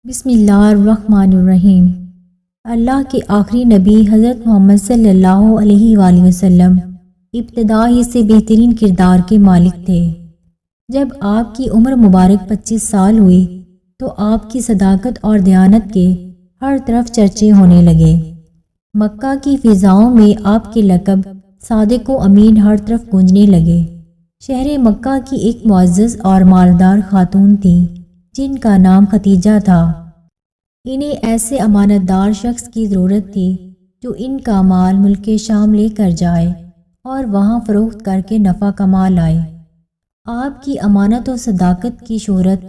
بسم اللہ الرحمن الرحیم۔ اللہ کے آخری نبی حضرت محمد صلی اللہ علیہ وآلہ وسلم ابتدا ہی سے بہترین کردار کے مالک تھے۔ جب آپ کی عمر مبارک 25 سال ہوئی تو آپ کی صداقت اور دیانت کے ہر طرف چرچے ہونے لگے۔ مکہ کی فضاؤں میں آپ کے لقب صادق و امین ہر طرف گونجنے لگے۔ شہر مکہ کی ایک معزز اور مالدار خاتون تھیں جن کا نام ختیجہ تھا۔ انہیں ایسے امانت دار شخص کی ضرورت تھی جو ان کا مال ملک شام لے کر جائے اور وہاں فروخت کر کے نفع کما لائے۔ آپ کی امانت و صداقت کی شہرت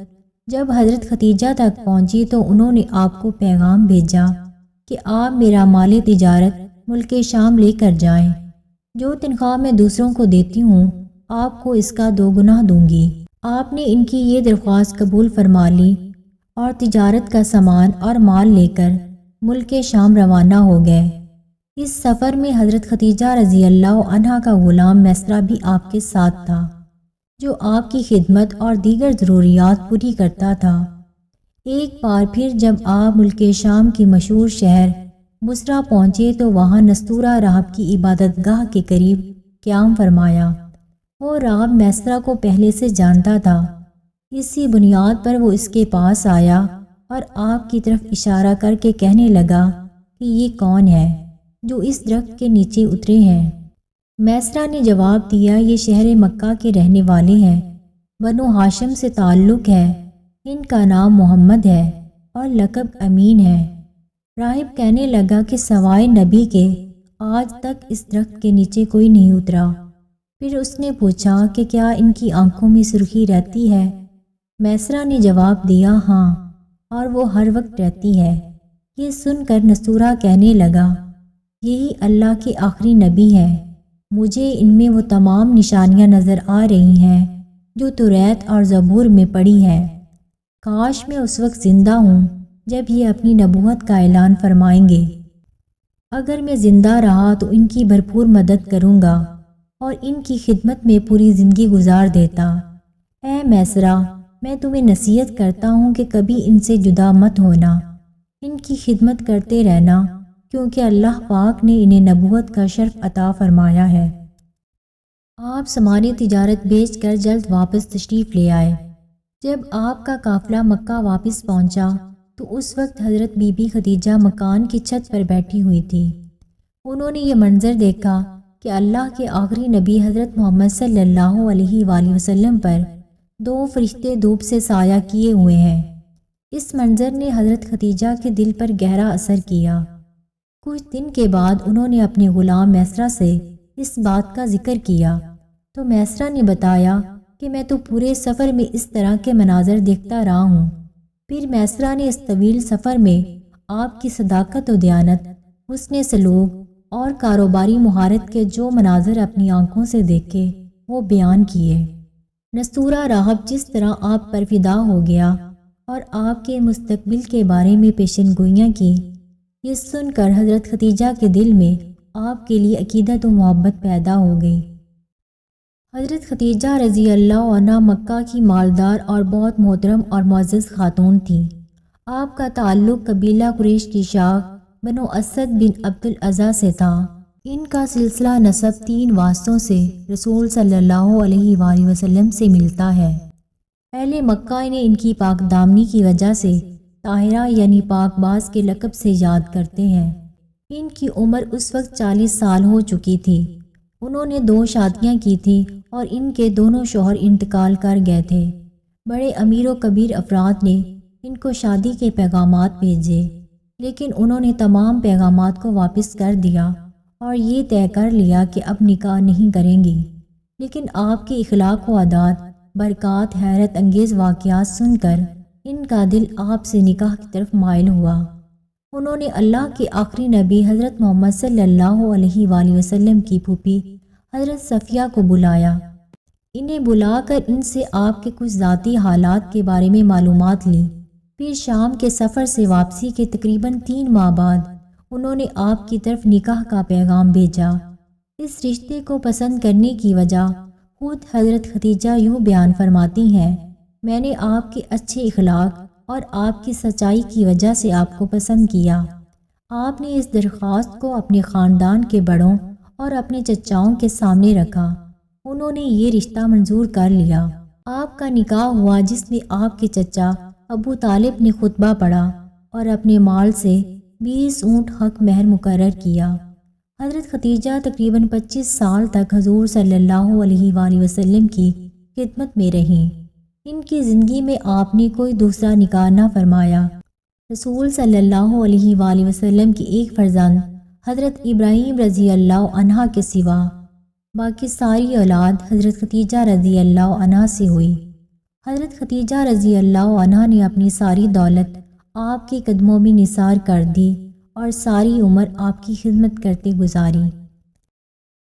جب حضرت ختیجہ تک پہنچی تو انہوں نے آپ کو پیغام بھیجا کہ آپ میرا مال تجارت ملک شام لے کر جائیں۔ جو تنخواہ میں دوسروں کو دیتی ہوں آپ کو اس کا 2 گنا دوں گی۔ آپ نے ان کی یہ درخواست قبول فرما لی اور تجارت کا سامان اور مال لے کر ملک شام روانہ ہو گئے۔ اس سفر میں حضرت ختیجہ رضی اللہ عنہا کا غلام میسرہ بھی آپ کے ساتھ تھا جو آپ کی خدمت اور دیگر ضروریات پوری کرتا تھا۔ ایک بار پھر جب آپ ملک شام کے مشہور شہر بصرہ پہنچے تو وہاں نستورہ راہب کی عبادت گاہ کے قریب قیام فرمایا۔ وہ راہب میسرہ کو پہلے سے جانتا تھا، اسی بنیاد پر وہ اس کے پاس آیا اور آپ کی طرف اشارہ کر کے کہنے لگا کہ یہ کون ہے جو اس درخت کے نیچے اترے ہیں؟ میسرہ نے جواب دیا، یہ شہر مکہ کے رہنے والے ہیں، بنو ہاشم سے تعلق ہے، ان کا نام محمد ہے اور لقب امین ہے۔ راہب کہنے لگا کہ سوائے نبی کے آج تک اس درخت کے نیچے کوئی نہیں اترا۔ پھر اس نے پوچھا کہ کیا ان کی آنکھوں میں سرخی رہتی ہے؟ میسرہ نے جواب دیا، ہاں، اور وہ ہر وقت رہتی ہے۔ یہ سن کر نستورہ کہنے لگا، یہی اللہ کے آخری نبی ہے، مجھے ان میں وہ تمام نشانیاں نظر آ رہی ہیں جو توریت اور زبور میں پڑھی ہیں۔ کاش میں اس وقت زندہ ہوں جب یہ اپنی نبوت کا اعلان فرمائیں گے۔ اگر میں زندہ رہا تو ان کی بھرپور مدد کروں گا اور ان کی خدمت میں پوری زندگی گزار دیتا۔ اے میسرہ، میں تمہیں نصیحت کرتا ہوں کہ کبھی ان سے جدا مت ہونا، ان کی خدمت کرتے رہنا، کیونکہ اللہ پاک نے انہیں نبوت کا شرف عطا فرمایا ہے۔ آپ سامان تجارت بیچ کر جلد واپس تشریف لے آئے۔ جب آپ کا قافلہ مکہ واپس پہنچا تو اس وقت حضرت بی بی ختیجہ مکان کی چھت پر بیٹھی ہوئی تھی۔ انہوں نے یہ منظر دیکھا کہ اللہ کے آخری نبی حضرت محمد صلی اللہ علیہ وآلہ وسلم پر 2 فرشتے دھوپ سے سایہ کیے ہوئے ہیں۔ اس منظر نے حضرت ختیجہ کے دل پر گہرا اثر کیا۔ کچھ دن کے بعد انہوں نے اپنے غلام میسرہ سے اس بات کا ذکر کیا تو میسرہ نے بتایا کہ میں تو پورے سفر میں اس طرح کے مناظر دیکھتا رہا ہوں۔ پھر میسرہ نے اس طویل سفر میں آپ کی صداقت و دیانت، حسن سلوک اور کاروباری مہارت کے جو مناظر اپنی آنکھوں سے دیکھے وہ بیان کیے۔ نستورہ راہب جس طرح آپ پر فدا ہو گیا اور آپ کے مستقبل کے بارے میں پیشن گوئیاں کی، یہ سن کر حضرت ختیجہ کے دل میں آپ کے لیے عقیدت و محبت پیدا ہو گئی۔ حضرت ختیجہ رضی اللہ عنہا مکہ کی مالدار اور بہت محترم اور معزز خاتون تھیں۔ آپ کا تعلق قبیلہ قریش کی شاخ بنو اسد بن عبد العزیٰ سے تھا۔ ان کا سلسلہ نسب 3 واسطوں سے رسول صلی اللہ علیہ وآلہ وسلم سے ملتا ہے۔ اہل مکہ انہیں ان کی پاک دامنی کی وجہ سے طاہرہ یعنی پاک باز کے لقب سے یاد کرتے ہیں۔ ان کی عمر اس وقت 40 سال ہو چکی تھی۔ انہوں نے 2 شادیاں کی تھیں اور ان کے دونوں شوہر انتقال کر گئے تھے۔ بڑے امیر و کبیر افراد نے ان کو شادی کے پیغامات بھیجے، لیکن انہوں نے تمام پیغامات کو واپس کر دیا اور یہ طے کر لیا کہ اب نکاح نہیں کریں گی۔ لیکن آپ کے اخلاق و عادات، برکات، حیرت انگیز واقعات سن کر ان کا دل آپ سے نکاح کی طرف مائل ہوا۔ انہوں نے اللہ کے آخری نبی حضرت محمد صلی اللہ علیہ وآلہ وسلم کی پھوپھی حضرت صفیہ کو بلایا۔ انہیں بلا کر ان سے آپ کے کچھ ذاتی حالات کے بارے میں معلومات لی۔ پھر شام کے سفر سے واپسی کے تقریباً 3 ماہ بعد انہوں نے آپ کی طرف نکاح کا پیغام بھیجا۔ اس رشتے کو پسند کرنے کی وجہ خود حضرت ختیجہ یوں بیان فرماتی ہیں، میں نے آپ کے اچھے اخلاق اور آپ کی سچائی کی وجہ سے آپ کو پسند کیا۔ آپ نے اس درخواست کو اپنے خاندان کے بڑوں اور اپنے چچاؤں کے سامنے رکھا۔ انہوں نے یہ رشتہ منظور کر لیا۔ آپ کا نکاح ہوا جس میں آپ کے چچا ابو طالب نے خطبہ پڑھا اور اپنے مال سے 20 اونٹ حق مہر مقرر کیا۔ حضرت ختیجہ تقریباً 25 سال تک حضور صلی اللہ علیہ وآلہ وسلم کی خدمت میں رہیں۔ ان کی زندگی میں آپ نے کوئی دوسرا نکاح نہ فرمایا۔ رسول صلی اللہ علیہ وآلہ وسلم کی ایک فرزند حضرت ابراہیم رضی اللہ عنہ کے سوا باقی ساری اولاد حضرت ختیجہ رضی اللہ عنہ سے ہوئی۔ حضرت ختیجہ رضی اللہ عنہ نے اپنی ساری دولت آپ کے قدموں میں نثار کر دی اور ساری عمر آپ کی خدمت کرتے گزاری۔